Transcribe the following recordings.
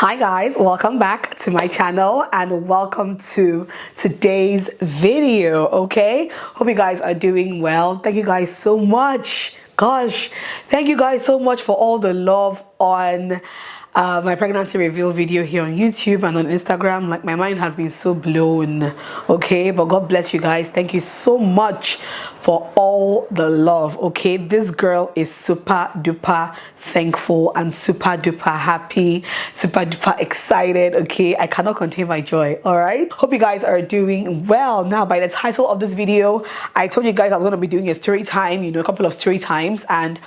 Hi guys, welcome back to my channel and welcome to today's video. Okay, hope you guys are doing well. Thank you guys so much. Gosh, thank you guys so much for all the love on my pregnancy reveal video here on YouTube and on Instagram. Like, my mind has been so blown. Okay, but God bless you guys. Thank you so much for all the love. Okay, this girl is super duper thankful and super duper happy, super duper excited. Okay, I cannot contain my joy. All right, hope you guys are doing well. Now, by the title of this video, I told you guys I was going to be doing a story time, a couple of story times, and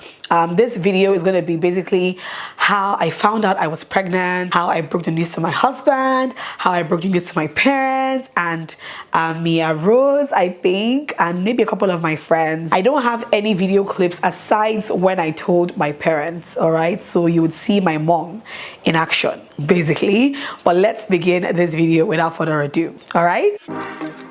this video is going to be basically how I found out I was pregnant, how I broke the news to my husband, how I broke the news to my parents, and Mia Rose, I think, and maybe a couple of my friends. I don't have any video clips aside when I told my parents. All right, so you would see my mom in action basically, but let's begin this video without further ado. All right,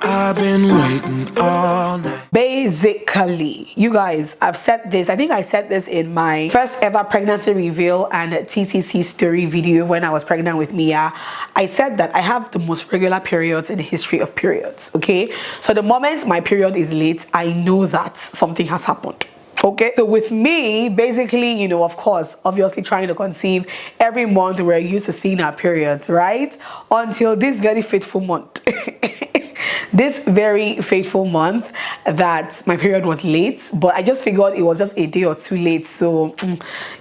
I've been waiting all night. Basically, you guys, I've said this, I think I said this in my first ever pregnancy reveal and TTC story video when I was pregnant with Mia. I said that I have the most regular periods in the history of periods. Okay, so the moment my period is late, I know that something has happened. Okay, so with me, basically, of course, obviously trying to conceive every month, we're used to seeing our periods, right? Until this very fateful month. This very fateful month that my period was late, but I just figured it was just a day or two late. So,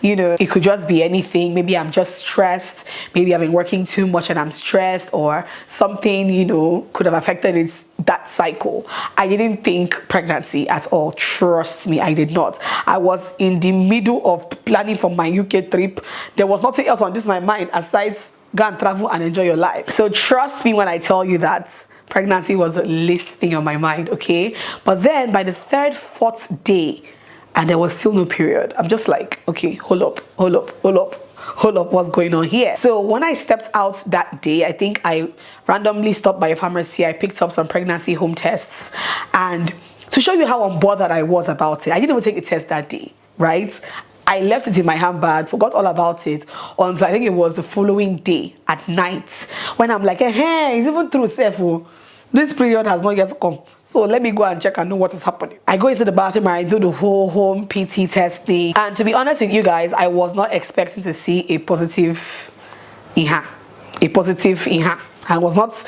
it could just be anything. Maybe I'm just stressed. Maybe I've been working too much and I'm stressed, or something, could have affected that cycle. I didn't think pregnancy at all. Trust me, I did not. I was in the middle of planning for my UK trip. There was nothing else on my mind aside go and travel and enjoy your life. So trust me when I tell you that pregnancy was the least thing on my mind. Okay, but then by the third, fourth day, and there was still no period, I'm just like, okay, hold up, what's going on here? So when I stepped out that day, I think I randomly stopped by a pharmacy. I picked up some pregnancy home tests, and to show you how unbothered I was about it, I didn't even take the test that day, right? I left it in my handbag, forgot all about it until I think it was the following day at night when I'm like, hey, it's even true, Sefu. This period has not yet come, so let me go and check and know what is happening. I go into the bathroom and I do the whole home PT testing, and to be honest with you guys, I was not expecting to see a positive IHA. I was not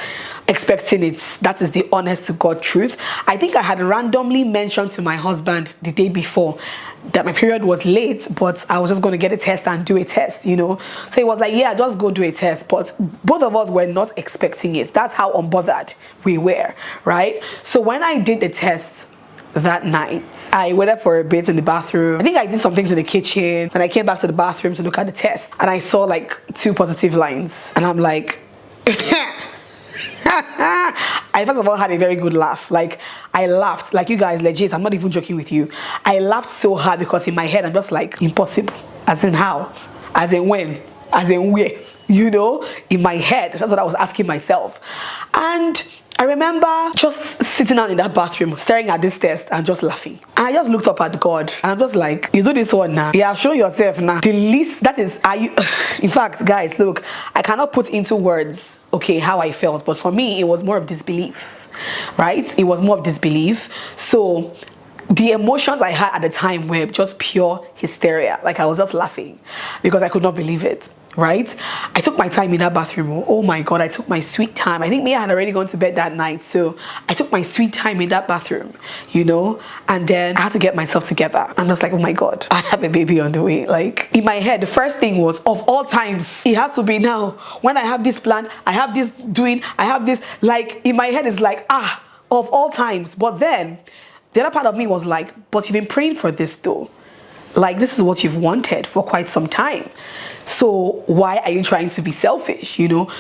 expecting it. That is the honest to God truth. I think I had randomly mentioned to my husband the day before that my period was late, but I was just going to get a test and do a test, So he was like, yeah, just go do a test. But both of us were not expecting it. That's how unbothered we were, right? So when I did the test that night, I waited for a bit in the bathroom. I think I did some things in the kitchen, and I came back to the bathroom to look at the test, and I saw like 2 positive lines, and I'm like, I first of all had a very good laugh. Like, I laughed, like, you guys, legit, I'm not even joking with you. I laughed so hard because in my head I'm just like, impossible. As in how? As in when? As in where? In my head, that's what I was asking myself. And I remember just sitting down in that bathroom, staring at this test and just laughing. And I just looked up at God and I'm just like, you do this one now. Yeah, show yourself now. The least, that is, in fact, guys, look, I cannot put into words, okay, how I felt. But for me, it was more of disbelief, right? It was more of disbelief. So the emotions I had at the time were just pure hysteria. Like, I was just laughing because I could not believe it. Right? I took my time in that bathroom. Oh my God, I took my sweet time. I think Mia had already gone to bed that night, so I took my sweet time in that bathroom, and then I had to get myself together. I'm just like, oh my God, I have a baby on the way. Like, in my head, the first thing was, of all times, it has to be now. When I have this plan, I have this doing, I have this, like, in my head is like, of all times. But then the other part of me was like, but you've been praying for this though. Like, this is what you've wanted for quite some time. So why are you trying to be selfish,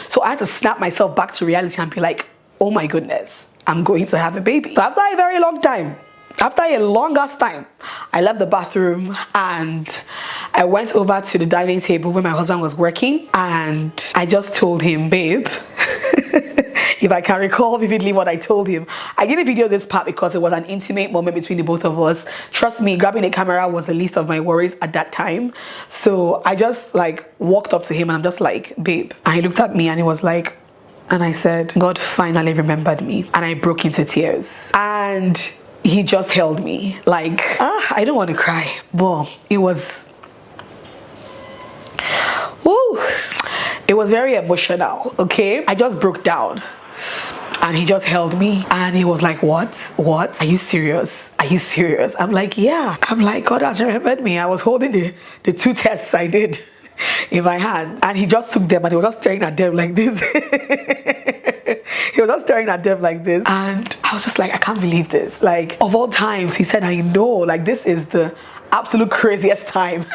So I had to snap myself back to reality and be like, oh my goodness, I'm going to have a baby. So after a very long time, after a longest time, I left the bathroom and I went over to the dining table where my husband was working, and I just told him, babe, if I can recall vividly what I told him. I didn't video this part because it was an intimate moment between the both of us. Trust me, grabbing a camera was the least of my worries at that time. So I just like walked up to him and I'm just like, babe. And he looked at me and he was like, and I said, God finally remembered me. And I broke into tears. And he just held me like, I don't want to cry. But it was, woo, it was very emotional, okay? I just broke down. And he just held me and he was like, what? Are you serious? Are you serious? I'm like, yeah. I'm like, God has remembered me. I was holding the 2 tests I did in my hand. And he just took them and he was just staring at them like this. He was just staring at them like this. And I was just like, I can't believe this. Like, of all times, he said, I know, like, this is the absolute craziest time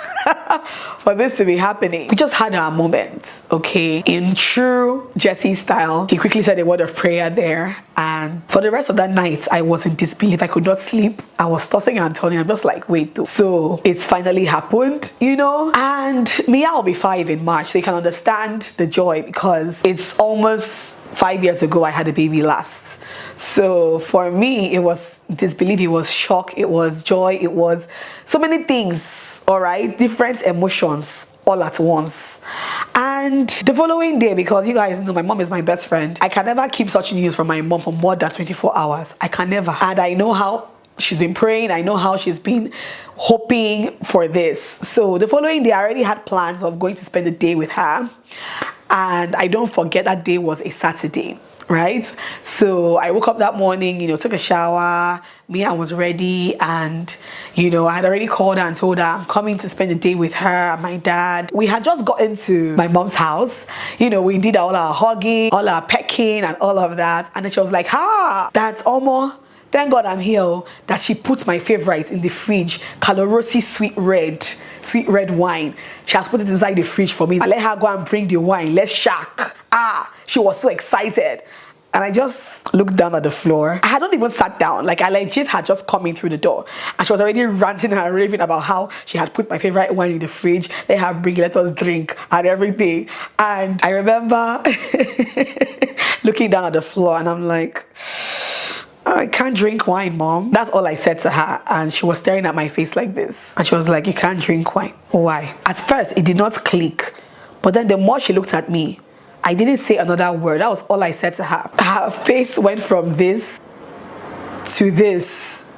for this to be happening. We just had our moment, okay? In true Jesse style, he quickly said a word of prayer there. And for the rest of that night, I was in disbelief. I could not sleep. I was tossing and turning. I'm just like, wait, though. So it's finally happened, you know? And Mia will be 5 in March, so you can understand the joy because it's almost 5 years ago I had a baby last. So for me, it was disbelief, it was shock, it was joy, it was so many things, all right? Different emotions all at once. And the following day, because you guys know my mom is my best friend, I can never keep such news from my mom for more than 24 hours. I can never. And I know how she's been praying. I know how she's been hoping for this. So the following day, I already had plans of going to spend the day with her. And I don't forget that day was a Saturday, right? So I woke up that morning, you know, took a shower, Mia was ready, and you know, I had already called her and told her I'm coming to spend the day with her and my dad. We had just gotten to my mom's house, you know, we did all our hugging, all our pecking and all of that, and then she was like, that's almost, thank God I'm here, that she put my favorite in the fridge, Calorosi sweet red wine. She has put it inside the fridge for me. I let her go and bring the wine. Let's shack. She was so excited. And I just looked down at the floor. I had not even sat down. Like, I legit had just come in through the door. And she was already ranting and raving about how she had put my favorite wine in the fridge. Let her bring it, let us drink and everything. And I remember looking down at the floor and I'm like, I can't drink wine, Mom. That's all I said to her. And she was staring at my face like this. And she was like, you can't drink wine. Why? At first, it did not click. But then the more she looked at me, I didn't say another word. That was all I said to her. Her face went from this to this.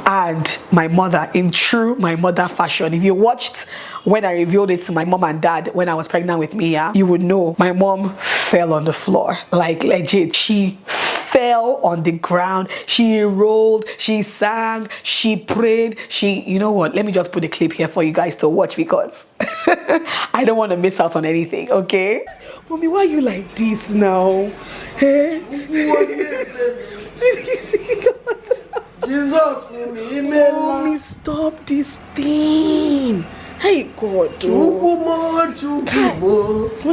And my mother, in true my mother fashion, if you watched when I revealed it to my mom and dad when I was pregnant with Mia, you would know my mom fell on the floor. Like, legit, she fell on the ground. She rolled, she sang, she prayed, you know what, let me just put a clip here for you guys to watch because I don't want to miss out on anything, okay? Mommy, why are you like this now? Jesus, Mommy, stop this thing. Hey, God. Someone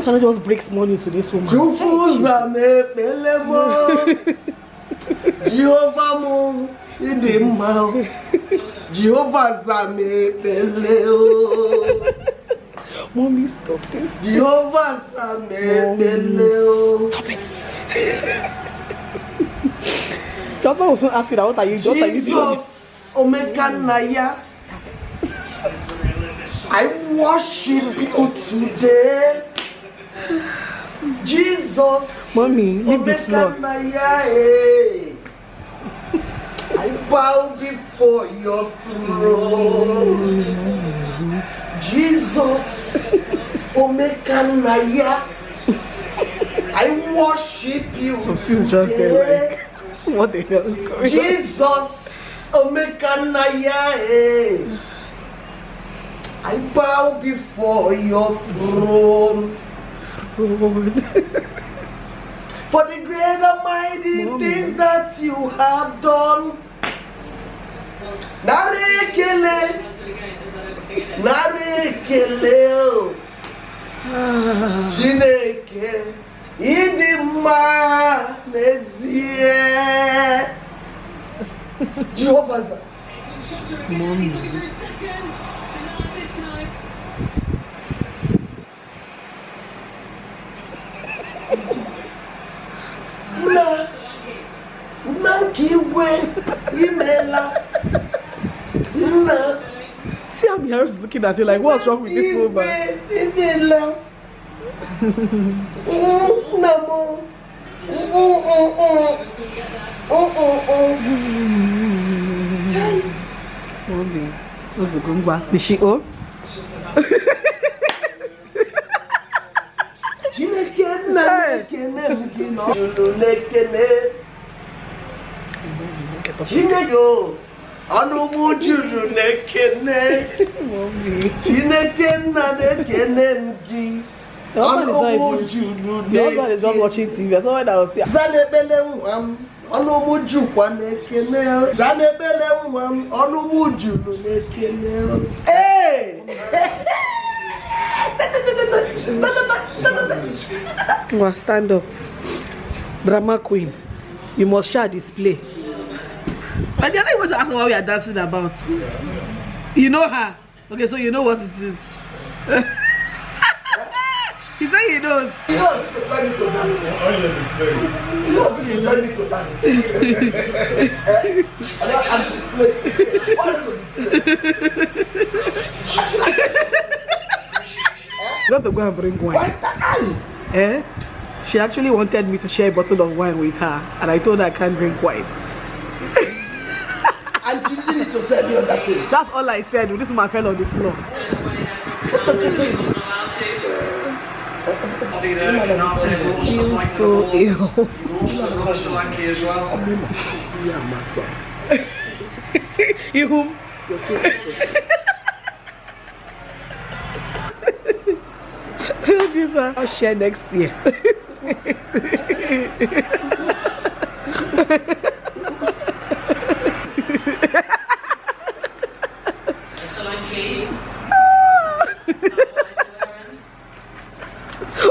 cannot just break small news to this woman. Jehovah mo idimma Jehovah zame beleo. Mommy, stop this. Jehovah zame beleo. Stop it. God was not asking that. What are you doing? Jesus, Omega Naya. Stop it. I worship you today. Jesus, Mommy, leave the floor. I bow before your throne. Jesus, Omega Naya. I worship you. She's just there like, what the hell is going on? Jesus, Omega Naya. I bow before your throne. For the great and mighty things that you have done. Narekele, Chineke, idimma nezie. Jehovah's. Mommy. Na Nankiwe Imela. Na See how Mia is looking at you like, what's wrong with this woman? Imela. Namo. Mommy, what's the gumba? Is she old? Chineke na nekene mkino. Nekene. Chineke o. Anu mujulu nekene. Chineke na nekene mki. Anu mujulu nekene. The husband is just watching TV. That's all that was here. Zanebele nwam. Anu mujukwa nekene. Zanebele nwam. Anu mujulu nekene. Hey! Well, stand up. Drama queen. You must share display. But the other one to ask what we are dancing about. You know her. Okay, so you know what it is. He said he knows. You know if you try me to dance. You know if you try me to dance. I'm displaying. Why are you displaying? You have to go and bring wine. Why die? Eh? She actually wanted me to share a bottle of wine with her, and I told her I can't drink wine. And you didn't need to say the other thing. That's all I said. This woman fell on the floor. What the thing? I'll be there. An answer is also Feel like so ill. You've also got a Solanke as well. Yeah, my son. You whom? Your face is so This I'll share next year.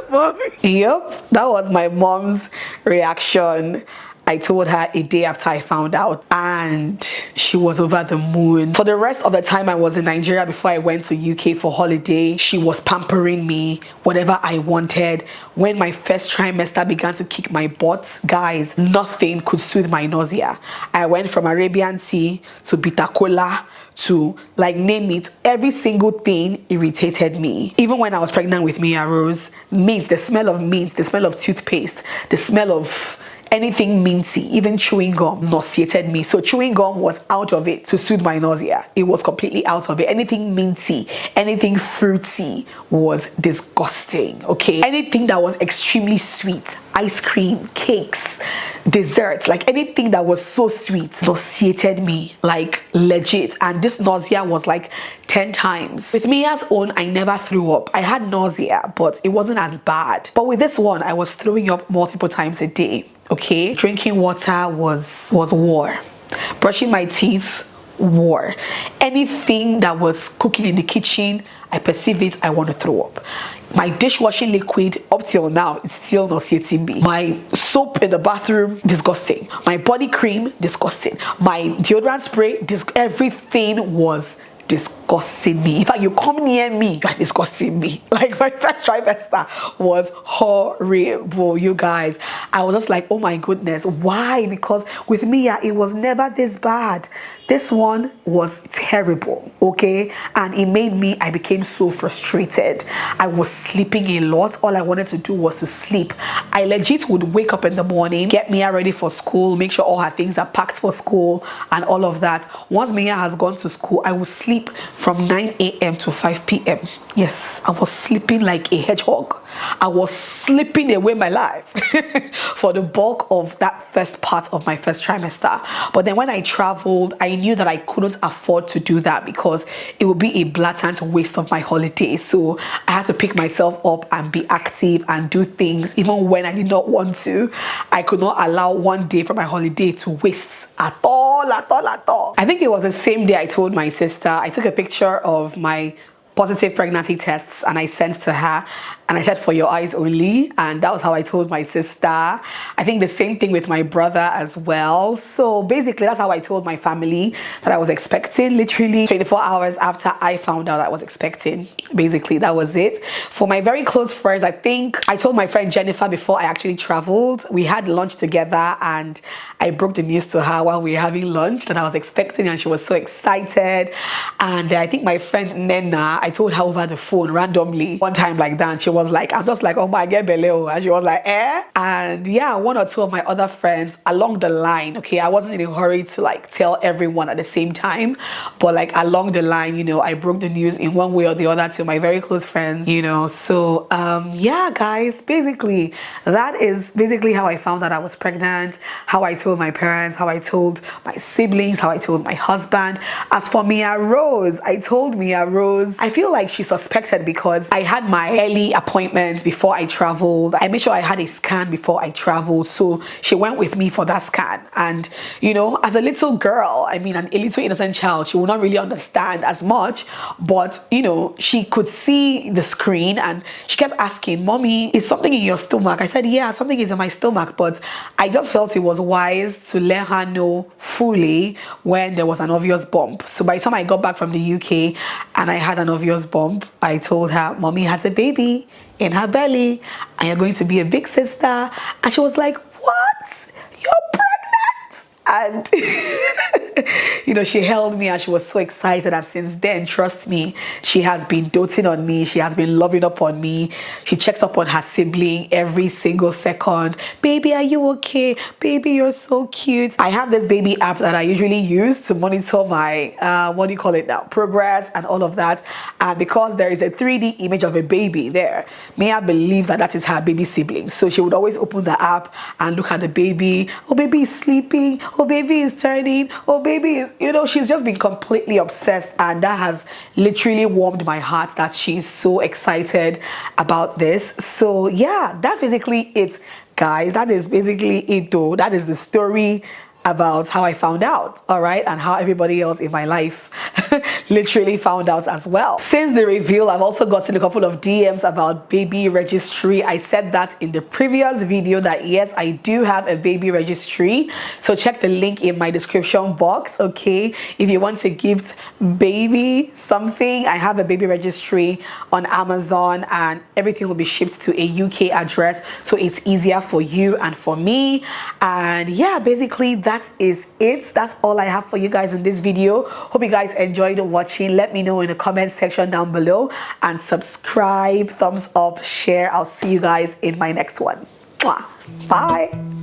Mommy. Yep, that was my mom's reaction. I told her a day after I found out, and she was over the moon. For the rest of the time I was in Nigeria before I went to UK for holiday, she was pampering me, whatever I wanted. When my first trimester began to kick my butt, guys, nothing could soothe my nausea. I went from Arabian tea to bitter cola to, like, name it, every single thing irritated me. Even when I was pregnant with Mia Rose, mint, the smell of mint, the smell of toothpaste, the smell of anything minty, even chewing gum, nauseated me. So chewing gum was out of it to soothe my nausea. It was completely out of it. Anything minty, anything fruity was disgusting, okay? Anything that was extremely sweet, ice cream, cakes, desserts, like anything that was so sweet nauseated me, like legit. And this nausea was like 10 times. With Mia's own, I never threw up. I had nausea, but it wasn't as bad. But with this one, I was throwing up multiple times a day. Okay, drinking water was war. Brushing my teeth, war. Anything that was cooking in the kitchen, I perceive it, I want to throw up. My dishwashing liquid, up till now, it's still nauseating me. My soap in the bathroom, disgusting. My body cream, disgusting. My deodorant spray, everything was disgusting me. In fact, you come near me, you are disgusting me. Like, my first trimester was horrible, you guys. I was just like, oh my goodness, why? Because with Mia, it was never this bad. This one was terrible, okay? And it made me, I became so frustrated. I was sleeping a lot. All I wanted to do was to sleep. I legit would wake up in the morning, get Mia ready for school, make sure all her things are packed for school and all of that. Once Mia has gone to school, I will sleep from 9 a.m. to 5 p.m. Yes, I was sleeping like a hedgehog. I was sleeping away my life for the bulk of that first part of my first trimester. But then when I traveled, I knew that I couldn't afford to do that because it would be a blatant waste of my holiday. So I had to pick myself up and be active and do things even when I did not want to. I could not allow one day from my holiday to waste at all. I think it was the same day I told my sister. I took a picture of my positive pregnancy tests, and I sent to her, and I said, for your eyes only. And that was how I told my sister. I think the same thing with my brother as well. So basically, that's how I told my family that I was expecting, literally 24 hours after I found out I was expecting. Basically, that was it. For my very close friends, I think I told my friend Jennifer before I actually traveled. We had lunch together, and I broke the news to her while we were having lunch that I was expecting, and she was so excited. And I think my friend Nena, I told her over the phone randomly one time like that, and she was like, I'm just like, oh my god, beleo. And she was like, eh? And yeah, one or two of my other friends along the line, okay, I wasn't in a hurry to like tell everyone at the same time, but like along the line, you know, I broke the news in one way or the other to my very close friends, you know. So yeah, guys, basically that is basically how I found out I was pregnant, how I told my parents, how I told my siblings, how I told my husband. As for Mia Rose, I told Mia Rose, I feel like she suspected because I had my early appointments before I traveled. I made sure I had a scan before I traveled, so she went with me for that scan. And you know, as a little girl, I mean, a little innocent child, she would not really understand as much, but you know, she could see the screen and she kept asking, mommy, is something in your stomach? I said, yeah, something is in my stomach, but I just felt it was wise to let her know fully when there was an obvious bump. So by the time I got back from the UK and I had an obvious bump, I told her, mommy has a baby in her belly and you're going to be a big sister. And she was like, what? You're pregnant? And you know, she held me and she was so excited. And since then, trust me, she has been doting on me. She has been loving up on me. She checks up on her sibling every single second. Baby, are you okay? Baby, you're so cute. I have this baby app that I usually use to monitor my what do you call it now, progress and all of that. And because there is a 3D image of a baby there, Mia believes that that is her baby sibling. So she would always open the app and look at the baby. Oh, baby is sleeping. Oh, baby is turning. Oh, baby is, you know, she's just been completely obsessed, and that has literally warmed my heart that she's so excited about this. So yeah, that's basically it, guys. That is basically it though. That is the story about how I found out, all right, and how everybody else in my life literally found out as well. Since the reveal, I've also gotten a couple of DMs about baby registry. I said that in the previous video that yes, I do have a baby registry, so check the link in my description box, okay? If you want to gift baby something, I have a baby registry on Amazon, and everything will be shipped to a UK address, so it's easier for you and for me. And yeah, basically that is it. That's all I have for you guys in this video. Hope you guys enjoyed watching. Let me know in the comment section down below, and subscribe, thumbs up, share. I'll see you guys in my next one. Mwah. Bye.